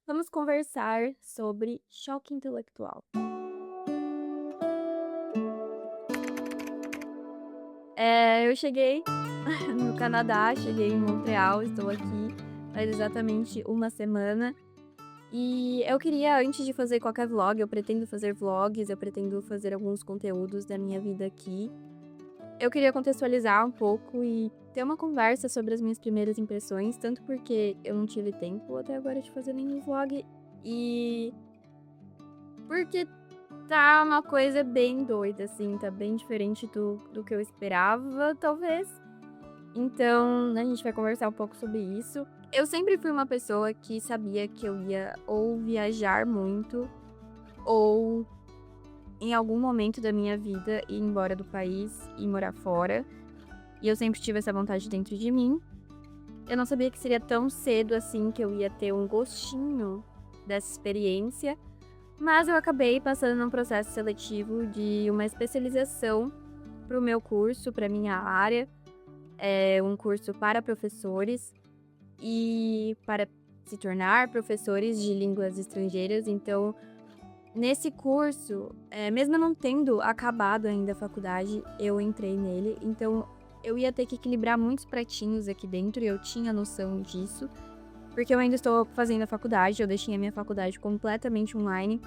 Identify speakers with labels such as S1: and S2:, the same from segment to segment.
S1: Vamos conversar sobre choque intelectual. Eu cheguei no Canadá, cheguei em Montreal, estou aqui faz exatamente uma semana. E eu queria, antes de fazer qualquer vlog, eu pretendo fazer vlogs, eu pretendo fazer alguns conteúdos da minha vida aqui. Eu queria contextualizar um pouco e ter uma conversa sobre as minhas primeiras impressões, tanto porque eu não tive tempo até agora de fazer nenhum vlog, e porque tá uma coisa bem doida, assim, tá bem diferente do que eu esperava, talvez. Então, né, a gente vai conversar um pouco sobre isso. Eu sempre fui uma pessoa que sabia que eu ia ou viajar muito, ou em algum momento da minha vida ir embora do país e morar fora. E eu sempre tive essa vontade dentro de mim. Eu não sabia que seria tão cedo assim que eu ia ter um gostinho dessa experiência. Mas eu acabei passando num processo seletivo de uma especialização para o meu curso, para minha área. É um curso para professores e para se tornar professores de línguas estrangeiras. Então, nesse curso, mesmo eu não tendo acabado ainda a faculdade, eu entrei nele. Então, eu ia ter que equilibrar muitos pratinhos aqui dentro e eu tinha noção disso, porque eu ainda estou fazendo a faculdade, eu deixei a minha faculdade completamente online.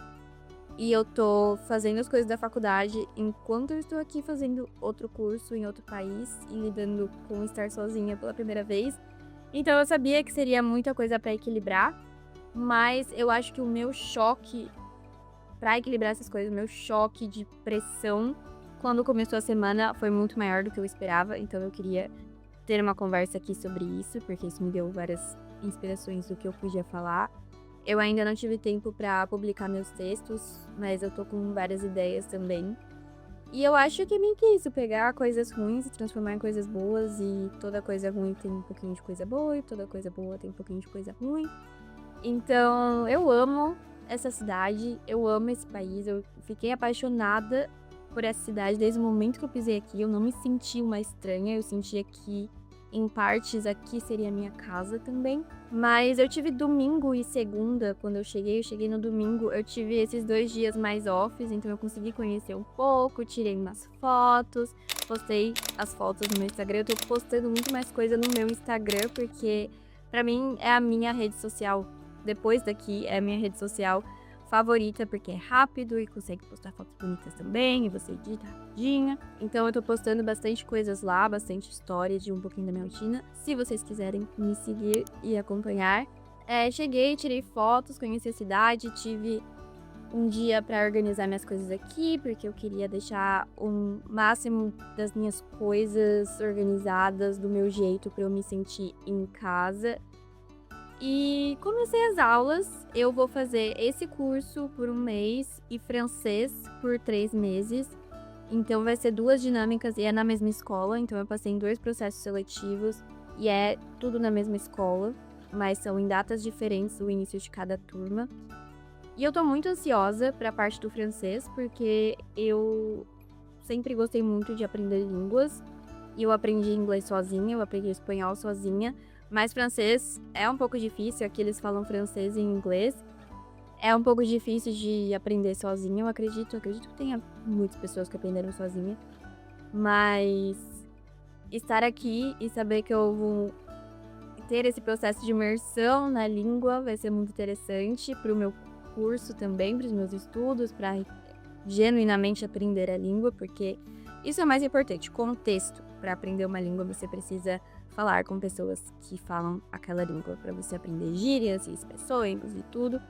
S1: E eu tô fazendo as coisas da faculdade enquanto eu estou aqui fazendo outro curso em outro país e lidando com estar sozinha pela primeira vez. Então eu sabia que seria muita coisa pra equilibrar, mas eu acho que o meu choque pra equilibrar essas coisas, o meu choque de pressão quando começou a semana foi muito maior do que eu esperava. Então eu queria ter uma conversa aqui sobre isso, porque isso me deu várias inspirações do que eu podia falar. Eu ainda não tive tempo pra publicar meus textos, mas eu tô com várias ideias também. E eu acho que é meio que isso, pegar coisas ruins e transformar em coisas boas, e toda coisa ruim tem um pouquinho de coisa boa, e toda coisa boa tem um pouquinho de coisa ruim. Então, eu amo essa cidade, eu amo esse país, eu fiquei apaixonada por essa cidade desde o momento que eu pisei aqui. Eu não me senti uma estranha, eu sentia que, em partes, aqui seria a minha casa também. Mas eu tive domingo e segunda, quando eu cheguei no domingo, eu tive esses 2 dias mais offs, então eu consegui conhecer um pouco, tirei umas fotos, postei as fotos no meu Instagram. Eu tô postando muito mais coisa no meu Instagram, porque pra mim é a minha rede social. Depois daqui é a minha rede social favorita, porque é rápido e consegue postar fotos bonitas também, e você edita rapidinho. Então eu tô postando bastante coisas lá, bastante histórias de um pouquinho da minha rotina. Se vocês quiserem me seguir e acompanhar. Cheguei, tirei fotos, conheci a cidade, tive um dia pra organizar minhas coisas aqui, porque eu queria deixar o máximo das minhas coisas organizadas do meu jeito pra eu me sentir em casa. E comecei as aulas. Eu vou fazer esse curso por um mês e francês por 3 meses. Então vai ser 2 dinâmicas e é na mesma escola. Então eu passei em 2 processos seletivos e é tudo na mesma escola, mas são em datas diferentes o início de cada turma. E eu tô muito ansiosa pra parte do francês, porque eu sempre gostei muito de aprender línguas. E eu aprendi inglês sozinha, eu aprendi espanhol sozinha, mas francês é um pouco difícil. Aqui eles falam francês e inglês. É um pouco difícil de aprender sozinha, eu acredito. Eu acredito que tenha muitas pessoas que aprenderam sozinha. Mas estar aqui e saber que eu vou ter esse processo de imersão na língua vai ser muito interessante para o meu curso também, para os meus estudos, para genuinamente aprender a língua, porque isso é o mais importante, contexto. Para aprender uma língua, você precisa falar com pessoas que falam aquela língua, para você aprender gírias e expressões e tudo,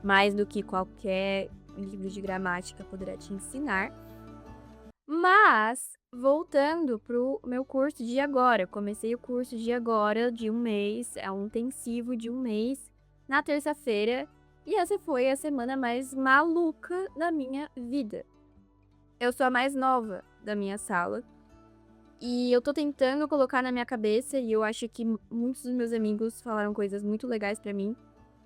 S1: mais do que qualquer livro de gramática poderá te ensinar. Mas, voltando pro meu curso de agora, eu comecei o curso de agora de um mês, é um intensivo de um mês, na terça-feira, e essa foi a semana mais maluca da minha vida. Eu sou a mais nova da minha sala, e eu tô tentando colocar na minha cabeça, e eu acho que muitos dos meus amigos falaram coisas muito legais pra mim,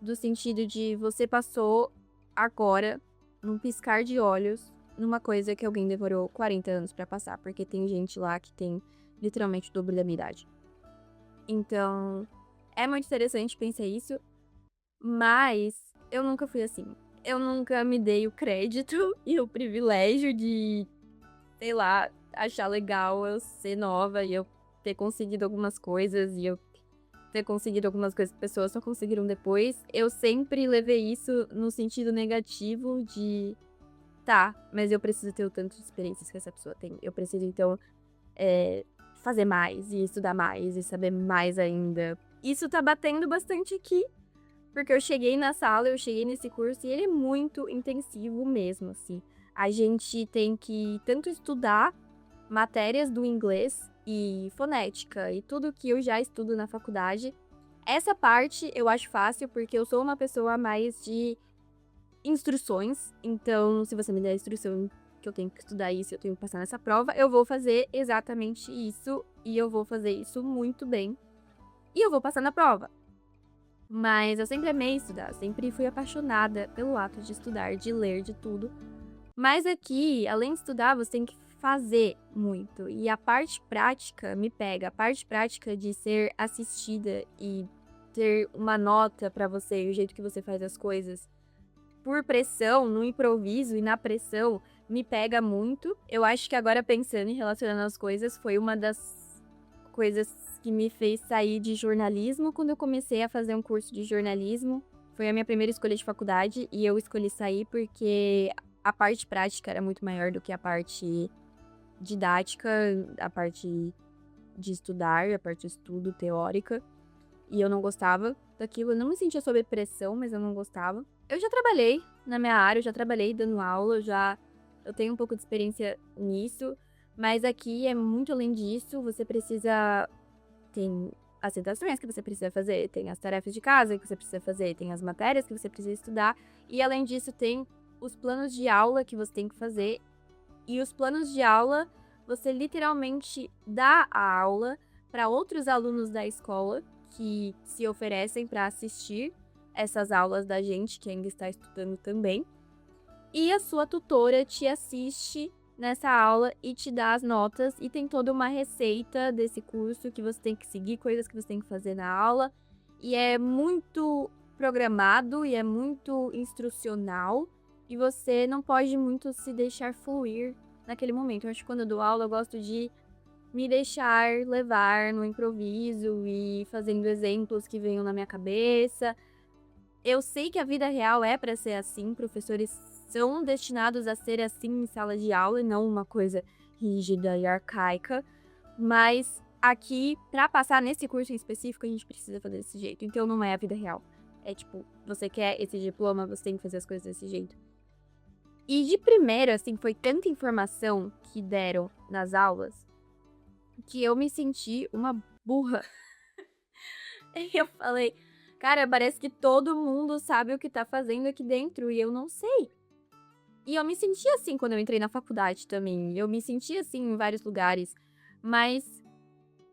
S1: do sentido de você passou agora, num piscar de olhos, numa coisa que alguém demorou 40 anos pra passar, porque tem gente lá que tem literalmente o dobro da minha idade. Então, é muito interessante pensar isso. Mas eu nunca fui assim. Eu nunca me dei o crédito e o privilégio de, sei lá, achar legal eu ser nova e eu ter conseguido algumas coisas e eu ter conseguido algumas coisas que pessoas só conseguiram depois. Eu sempre levei isso no sentido negativo de, tá, mas eu preciso ter o tanto de experiências que essa pessoa tem. Eu preciso, então, fazer mais e estudar mais e saber mais ainda. Isso tá batendo bastante aqui, porque eu cheguei na sala, eu cheguei nesse curso e ele é muito intensivo mesmo, assim. A gente tem que tanto estudar matérias do inglês e fonética e tudo que eu já estudo na faculdade. Essa parte eu acho fácil porque eu sou uma pessoa mais de instruções. Então, se você me der a instrução que eu tenho que estudar isso, eu tenho que passar nessa prova, eu vou fazer exatamente isso e eu vou fazer isso muito bem e eu vou passar na prova. Mas eu sempre amei estudar, sempre fui apaixonada pelo ato de estudar, de ler, de tudo. Mas aqui, além de estudar, você tem que fazer muito. E a parte prática me pega. A parte prática de ser assistida e ter uma nota pra você e o jeito que você faz as coisas por pressão, no improviso e na pressão, me pega muito. Eu acho que agora pensando e relacionando as coisas, foi uma das coisas que me fez sair de jornalismo quando eu comecei a fazer um curso de jornalismo. Foi a minha primeira escolha de faculdade e eu escolhi sair porque a parte prática era muito maior do que a parte didática, a parte de estudar, a parte de estudo teórica. E eu não gostava daquilo. Eu não me sentia sob pressão, mas eu não gostava. Eu já trabalhei na minha área, eu já trabalhei dando aula, eu tenho um pouco de experiência nisso. Mas aqui é muito além disso. Você precisa. Tem as redações que você precisa fazer, tem as tarefas de casa que você precisa fazer, tem as matérias que você precisa estudar. E além disso, tem os planos de aula que você tem que fazer. E os planos de aula, você literalmente dá a aula para outros alunos da escola que se oferecem para assistir essas aulas da gente, que ainda está estudando também. E a sua tutora te assiste nessa aula e te dá as notas. E tem toda uma receita desse curso que você tem que seguir, coisas que você tem que fazer na aula. E é muito programado e é muito instrucional. E você não pode muito se deixar fluir naquele momento. Eu acho que quando eu dou aula, eu gosto de me deixar levar no improviso e fazendo exemplos que venham na minha cabeça. Eu sei que a vida real é para ser assim, professores são destinados a ser assim em sala de aula e não uma coisa rígida e arcaica, mas aqui, para passar nesse curso em específico, a gente precisa fazer desse jeito, então não é a vida real. É tipo, você quer esse diploma, você tem que fazer as coisas desse jeito. E de primeira, assim, foi tanta informação que deram nas aulas que eu me senti uma burra. E eu falei, cara, parece que todo mundo sabe o que tá fazendo aqui dentro e eu não sei. E eu me senti assim quando eu entrei na faculdade também. Eu me senti assim em vários lugares. Mas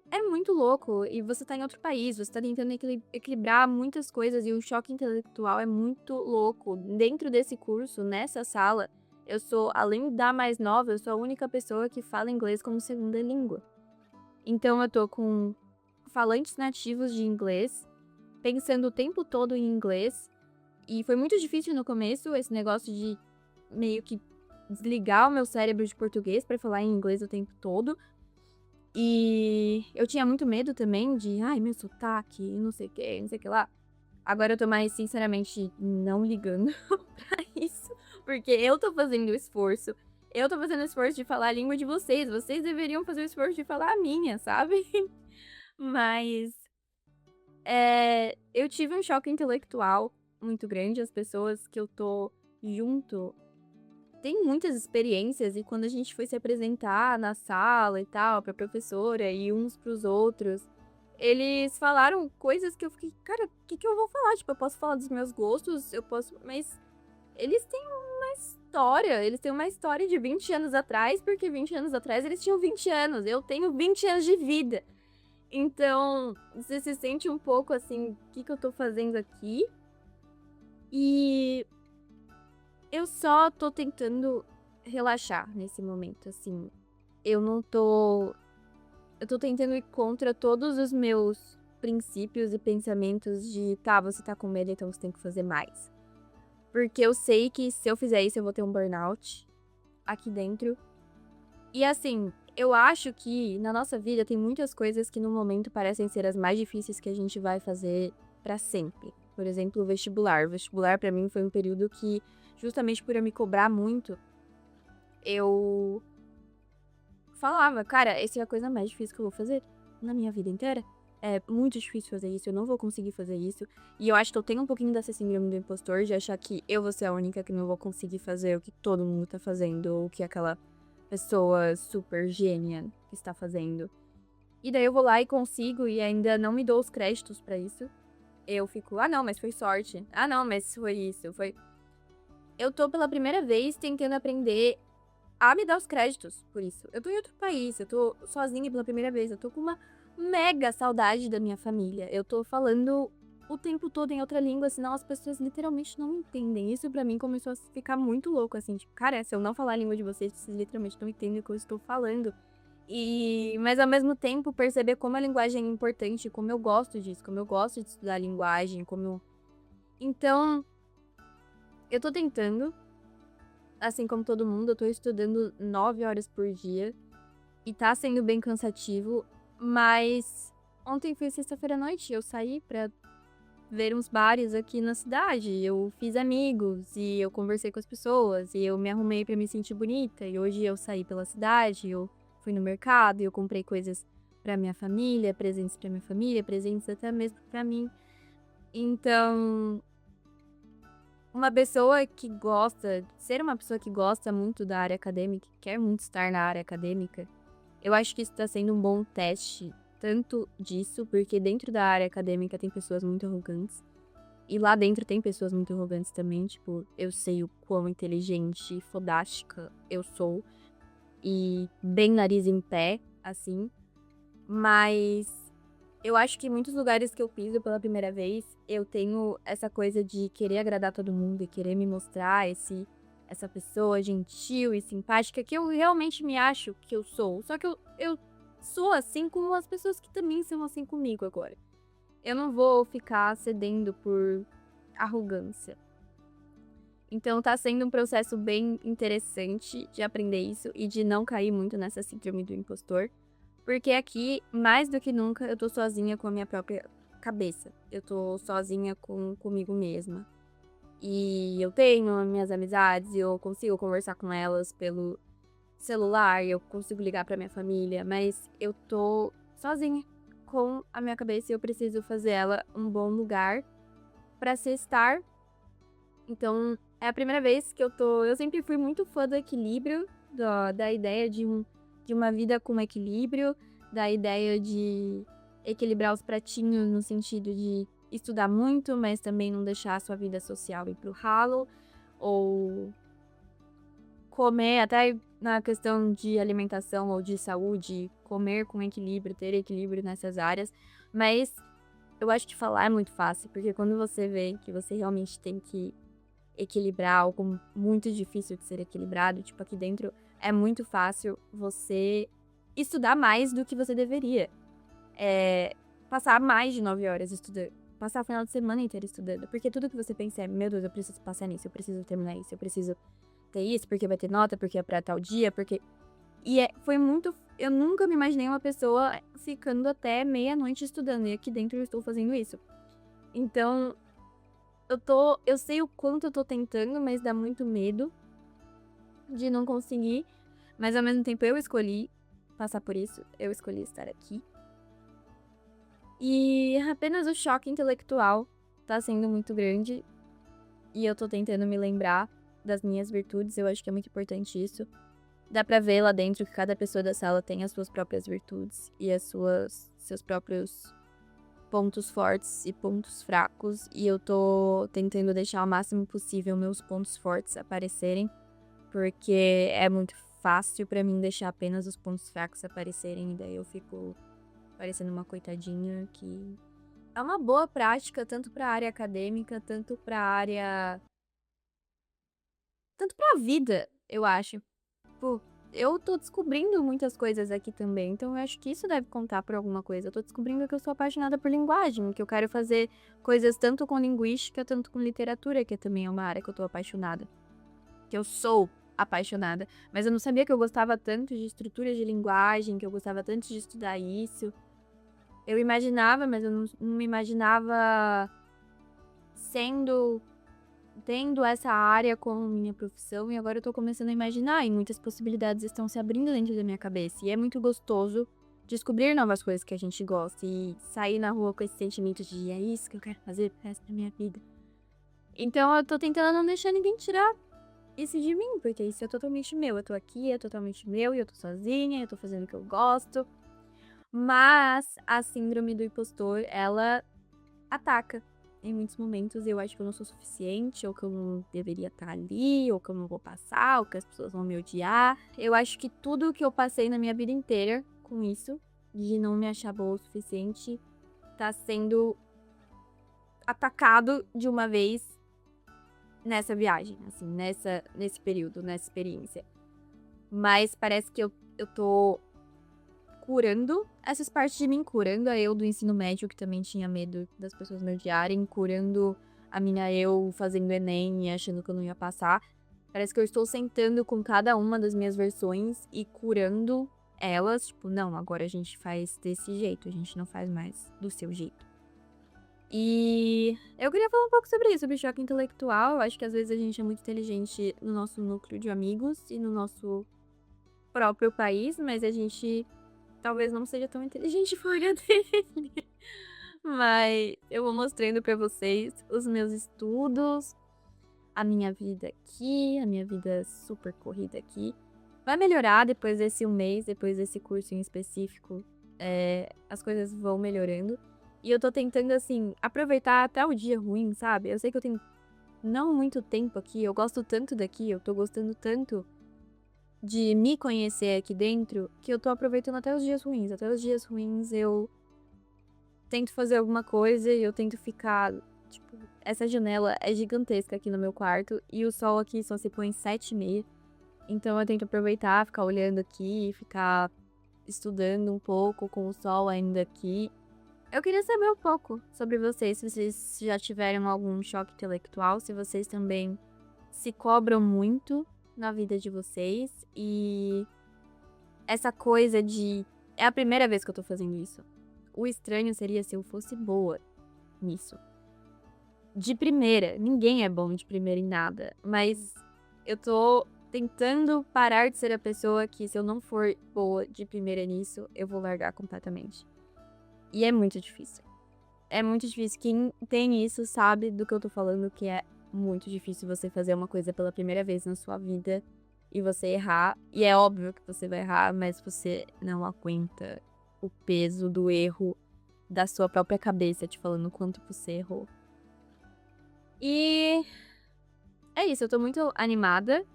S1: é muito louco. E você tá em outro país, você tá tentando equilibrar muitas coisas e o choque intelectual é muito louco. Dentro desse curso, nessa sala, eu sou, além da mais nova, eu sou a única pessoa que fala inglês como segunda língua. Então eu tô com falantes nativos de inglês, pensando o tempo todo em inglês. E foi muito difícil no começo esse negócio de meio que desligar o meu cérebro de português pra falar em inglês o tempo todo. E eu tinha muito medo também de, ai, meu sotaque, não sei o que, não sei o que lá. Agora eu tô mais, sinceramente, não ligando pra isso, porque eu tô fazendo o esforço. Eu tô fazendo o esforço de falar a língua de vocês. Vocês deveriam fazer o esforço de falar a minha, sabe? Mas eu tive um choque intelectual muito grande. As pessoas que eu tô junto têm muitas experiências e quando a gente foi se apresentar na sala e tal, pra professora e uns pros outros, eles falaram coisas que eu fiquei, cara, o que que eu vou falar? Tipo, eu posso falar dos meus gostos, eu posso, mas eles têm uma história, eles têm uma história de 20 anos atrás, porque 20 anos atrás eles tinham 20 anos, eu tenho 20 anos de vida. Então, você se sente um pouco assim, o que que eu tô fazendo aqui? E eu só tô tentando relaxar nesse momento, assim. Eu não tô. Eu tô tentando ir contra todos os meus princípios e pensamentos de, tá, você tá com medo, então você tem que fazer mais. Porque eu sei que se eu fizer isso, eu vou ter um burnout aqui dentro. E assim, eu acho que na nossa vida tem muitas coisas que no momento parecem ser as mais difíceis que a gente vai fazer pra sempre. Por exemplo, o vestibular. O vestibular pra mim foi um período que, justamente por eu me cobrar muito, eu falava, cara, essa é a coisa mais difícil que eu vou fazer na minha vida inteira. É muito difícil fazer isso, eu não vou conseguir fazer isso. E eu acho que eu tenho um pouquinho dessa síndrome do impostor, de achar que eu vou ser a única que não vou conseguir fazer o que todo mundo tá fazendo, ou o que aquela pessoa super gênia está fazendo. E daí eu vou lá e consigo e ainda não me dou os créditos pra isso. Eu fico, ah não, mas foi sorte. Ah não, mas foi isso, foi... Eu tô pela primeira vez tentando aprender a me dar os créditos por isso. Eu tô em outro país, eu tô sozinha pela primeira vez, eu tô com uma mega saudade da minha família. Eu tô falando o tempo todo em outra língua, senão as pessoas literalmente não me entendem. Isso pra mim começou a ficar muito louco, assim, tipo, cara, se eu não falar a língua de vocês, vocês literalmente não entendem o que eu estou falando. Mas ao mesmo tempo perceber como a linguagem é importante, como eu gosto disso, como eu gosto de estudar a linguagem, como eu... Então, eu tô tentando, assim como todo mundo, eu tô estudando 9 horas por dia. E tá sendo bem cansativo, mas ontem foi sexta-feira à noite, eu saí pra ver uns bares aqui na cidade. Eu fiz amigos e eu conversei com as pessoas e eu me arrumei pra me sentir bonita. E hoje eu saí pela cidade, eu fui no mercado e eu comprei coisas pra minha família, presentes até mesmo pra mim. Então, uma pessoa que gosta, ser uma pessoa que gosta muito da área acadêmica, que quer muito estar na área acadêmica, eu acho que isso tá sendo um bom teste, tanto disso, porque dentro da área acadêmica tem pessoas muito arrogantes, e lá dentro tem pessoas muito arrogantes também, tipo, eu sei o quão inteligente e fodástica eu sou, e bem nariz em pé, assim, mas eu acho que em muitos lugares que eu piso pela primeira vez, eu tenho essa coisa de querer agradar todo mundo e querer me mostrar essa pessoa gentil e simpática que eu realmente me acho que eu sou. Só que eu sou assim com as pessoas que também são assim comigo agora. Eu não vou ficar cedendo por arrogância. Então tá sendo um processo bem interessante de aprender isso e de não cair muito nessa síndrome do impostor. Porque aqui, mais do que nunca, eu tô sozinha com a minha própria cabeça. Eu tô sozinha comigo mesma. E eu tenho as minhas amizades, eu consigo conversar com elas pelo celular, eu consigo ligar pra minha família, mas eu tô sozinha com a minha cabeça e eu preciso fazer ela um bom lugar pra se estar. Então, é a primeira vez que eu tô. Eu sempre fui muito fã do equilíbrio, da ideia de uma vida com equilíbrio, da ideia de equilibrar os pratinhos no sentido de estudar muito, mas também não deixar a sua vida social ir pro ralo, ou comer, até na questão de alimentação ou de saúde, comer com equilíbrio, ter equilíbrio nessas áreas. Mas eu acho que falar é muito fácil, porque quando você vê que você realmente tem que equilibrar algo muito difícil de ser equilibrado, tipo, aqui dentro é muito fácil você estudar mais do que você deveria. Passar mais de 9 horas estudando. Passar o final de semana inteiro estudando. Porque tudo que você pensa é, meu Deus, eu preciso passar nisso, eu preciso terminar isso, eu preciso ter isso, porque vai ter nota, porque é pra tal dia, porque... foi muito... Eu nunca me imaginei uma pessoa ficando até meia-noite estudando, e aqui dentro eu estou fazendo isso. Então, eu sei o quanto eu tô tentando, mas dá muito medo de não conseguir. Mas ao mesmo tempo eu escolhi passar por isso, eu escolhi estar aqui. E apenas o choque intelectual tá sendo muito grande. E eu tô tentando me lembrar das minhas virtudes, eu acho que é muito importante isso. Dá pra ver lá dentro que cada pessoa da sala tem as suas próprias virtudes e seus próprios pontos fortes e pontos fracos, e eu tô tentando deixar o máximo possível meus pontos fortes aparecerem, porque é muito fácil pra mim deixar apenas os pontos fracos aparecerem, e daí eu fico parecendo uma coitadinha, que é uma boa prática tanto pra área acadêmica, tanto pra vida, eu acho. Tipo, eu tô descobrindo muitas coisas aqui também, então eu acho que isso deve contar por alguma coisa. Eu tô descobrindo que eu sou apaixonada por linguagem, que eu quero fazer coisas tanto com linguística, tanto com literatura, que também é uma área que eu tô apaixonada. Que eu sou apaixonada. Mas eu não sabia que eu gostava tanto de estrutura de linguagem, que eu gostava tanto de estudar isso. Eu imaginava, mas eu não me imaginava tendo essa área como minha profissão, e agora eu tô começando a imaginar, e muitas possibilidades estão se abrindo dentro da minha cabeça. E é muito gostoso descobrir novas coisas que a gente gosta e sair na rua com esse sentimento de é isso que eu quero fazer pro resto da minha vida. Então eu tô tentando não deixar ninguém tirar isso de mim, porque isso é totalmente meu. Eu tô aqui, é totalmente meu, e eu tô sozinha, eu tô fazendo o que eu gosto. Mas a síndrome do impostor, ela ataca. Em muitos momentos eu acho que eu não sou suficiente, ou que eu não deveria estar ali, ou que eu não vou passar, ou que as pessoas vão me odiar. Eu acho que tudo que eu passei na minha vida inteira com isso, de não me achar boa o suficiente, tá sendo atacado de uma vez nessa viagem, assim, nesse período, nessa experiência. Mas parece que eu tô curando essas partes de mim, curando a eu do ensino médio, que também tinha medo das pessoas me odiarem, curando a minha eu fazendo Enem e achando que eu não ia passar. Parece que eu estou sentando com cada uma das minhas versões e curando elas. Tipo, não, agora a gente faz desse jeito, a gente não faz mais do seu jeito. E eu queria falar um pouco sobre isso, sobre choque intelectual. Eu acho que às vezes a gente é muito inteligente no nosso núcleo de amigos e no nosso próprio país, mas a gente talvez não seja tão inteligente fora dele. Mas eu vou mostrando pra vocês os meus estudos, a minha vida aqui, a minha vida super corrida aqui. Vai melhorar depois desse um mês, depois desse curso em específico. As coisas vão melhorando. E eu tô tentando, assim, aproveitar até o dia ruim, sabe? Eu sei que eu tenho não muito tempo aqui, eu gosto tanto daqui, eu tô gostando tanto de me conhecer aqui dentro, que eu tô aproveitando até os dias ruins. Até os dias ruins eu tento fazer alguma coisa e eu tento ficar, tipo, essa janela é gigantesca aqui no meu quarto e o sol aqui só se põe 7h30. Então eu tento aproveitar, ficar olhando aqui, ficar estudando um pouco com o sol ainda aqui. Eu queria saber um pouco sobre vocês, se vocês já tiveram algum choque intelectual, se vocês também se cobram muito na vida de vocês e essa coisa de é a primeira vez que eu tô fazendo isso. O estranho seria se eu fosse boa nisso. De primeira, ninguém é bom de primeira em nada, mas eu tô tentando parar de ser a pessoa que, se eu não for boa de primeira nisso, eu vou largar completamente. E é muito difícil. É muito difícil. Quem tem isso sabe do que eu tô falando, que é muito difícil você fazer uma coisa pela primeira vez na sua vida e você errar. E é óbvio que você vai errar, mas você não aguenta o peso do erro da sua própria cabeça te falando o quanto você errou. E é isso, eu tô muito animada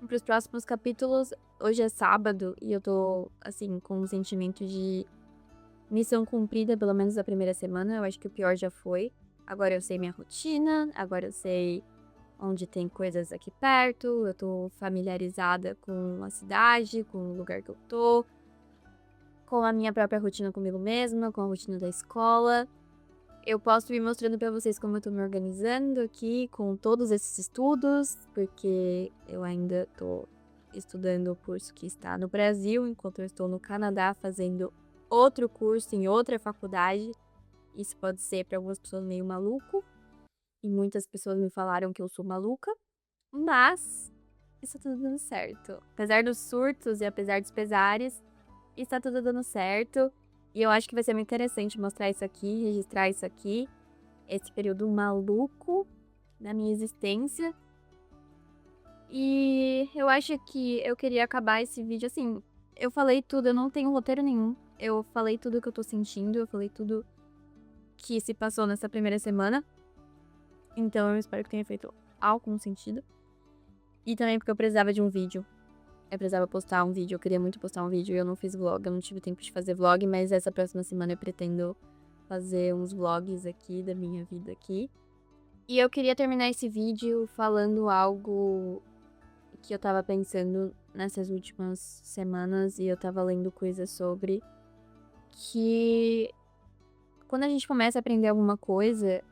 S1: pros próximos capítulos. Hoje é sábado e eu tô, assim, com um sentimento de missão cumprida, pelo menos a primeira semana. Eu acho que o pior já foi. Agora eu sei minha rotina, agora eu sei onde tem coisas aqui perto, eu tô familiarizada com a cidade, com o lugar que eu tô, com a minha própria rotina comigo mesma, com a rotina da escola. Eu posso ir mostrando pra vocês como eu tô me organizando aqui com todos esses estudos, porque eu ainda tô estudando o curso que está no Brasil, enquanto eu estou no Canadá fazendo outro curso em outra faculdade. Isso pode ser para algumas pessoas meio maluco, e muitas pessoas me falaram que eu sou maluca, mas está tudo dando certo. Apesar dos surtos e apesar dos pesares, está tudo dando certo. E eu acho que vai ser muito interessante mostrar isso aqui, registrar isso aqui, esse período maluco da minha existência. E eu acho que eu queria acabar esse vídeo assim. Eu falei tudo, eu não tenho roteiro nenhum. Eu falei tudo que eu tô sentindo, eu falei tudo que se passou nessa primeira semana. Então eu espero que tenha feito algum sentido. E também porque eu precisava de um vídeo. Eu precisava postar um vídeo, eu queria muito postar um vídeo e eu não fiz vlog, eu não tive tempo de fazer vlog, mas essa próxima semana eu pretendo fazer uns vlogs aqui da minha vida aqui. E eu queria terminar esse vídeo falando algo que eu tava pensando nessas últimas semanas e eu tava lendo coisas sobre que quando a gente começa a aprender alguma coisa,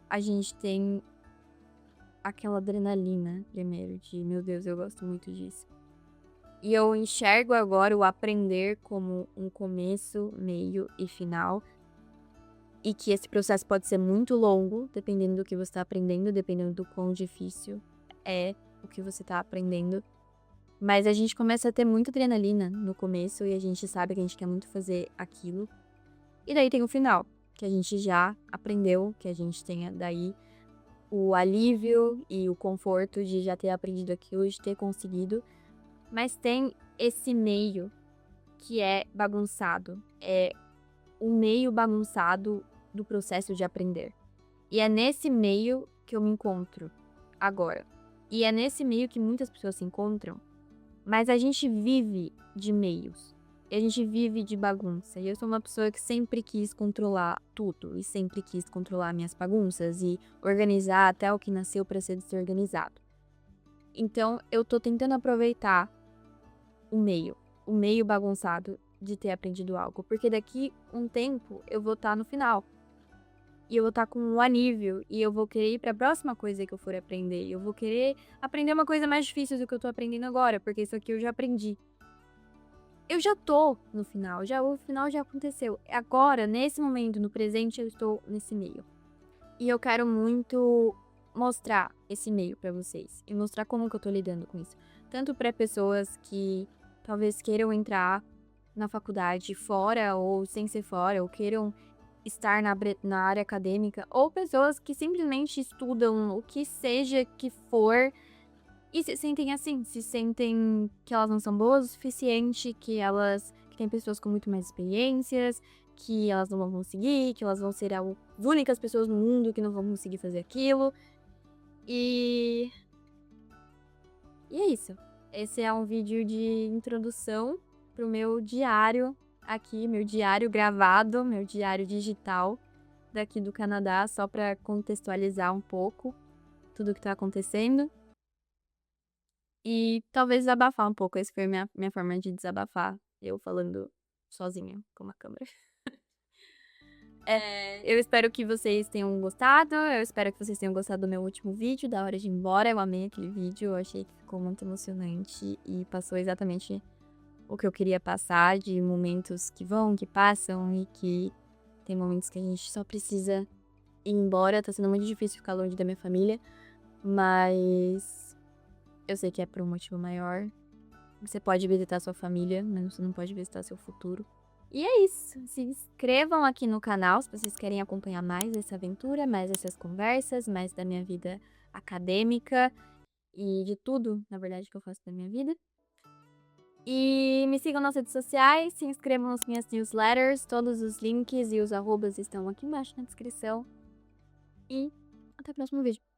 S1: a gente tem aquela adrenalina primeiro de, meu Deus, eu gosto muito disso. E eu enxergo agora o aprender como um começo, meio e final. E que esse processo pode ser muito longo, dependendo do que você está aprendendo, dependendo do quão difícil é o que você está aprendendo. Mas a gente começa a ter muita adrenalina no começo e a gente sabe que a gente quer muito fazer aquilo. E daí tem o final, que a gente já aprendeu, que a gente tenha daí o alívio e o conforto de já ter aprendido aquilo, de ter conseguido. Mas tem esse meio que é bagunçado. É o meio bagunçado do processo de aprender. E é nesse meio que eu me encontro agora. E é nesse meio que muitas pessoas se encontram. Mas a gente vive de meios. E a gente vive de bagunça. E eu sou uma pessoa que sempre quis controlar tudo. E sempre quis controlar minhas bagunças e organizar até o que nasceu para ser desorganizado. Então eu tô tentando aproveitar o meio bagunçado de ter aprendido algo. Porque daqui um tempo eu vou estar no final. E eu vou estar com um alívio. E eu vou querer ir para a próxima coisa que eu for aprender. Eu vou querer aprender uma coisa mais difícil do que eu tô aprendendo agora. Porque isso aqui eu já aprendi. Eu já tô no final. O final já aconteceu. Agora, nesse momento, no presente, eu estou nesse meio. E eu quero muito mostrar esse meio para vocês. E mostrar como que eu tô lidando com isso. Tanto para pessoas que talvez queiram entrar na faculdade fora ou sem ser fora, ou queiram estar na área acadêmica, ou pessoas que simplesmente estudam o que seja que for e se sentem assim, se sentem que elas não são boas o suficiente, que tem pessoas com muito mais experiências, que elas não vão conseguir, que elas vão ser as únicas pessoas no mundo que não vão conseguir fazer aquilo. E é isso. Esse é um vídeo de introdução pro meu diário aqui, meu diário gravado, meu diário digital daqui do Canadá, só para contextualizar um pouco tudo que tá acontecendo. E talvez desabafar um pouco. Essa foi a minha forma de desabafar. Eu falando sozinha com uma câmera. Eu espero que vocês tenham gostado. Eu espero que vocês tenham gostado do meu último vídeo, da hora de ir embora. Eu amei aquele vídeo. Eu achei que ficou muito emocionante e passou exatamente o que eu queria passar, de momentos que vão, que passam e que tem momentos que a gente só precisa ir embora. Tá sendo muito difícil ficar longe da minha família, mas eu sei que é por um motivo maior. Você pode visitar sua família, mas você não pode visitar seu futuro. E é isso. Se inscrevam aqui no canal se vocês querem acompanhar mais essa aventura, mais essas conversas, mais da minha vida acadêmica e de tudo, na verdade, que eu faço da minha vida. E me sigam nas redes sociais, se inscrevam nas minhas newsletters, todos os links e os arrobas estão aqui embaixo na descrição. E até o próximo vídeo.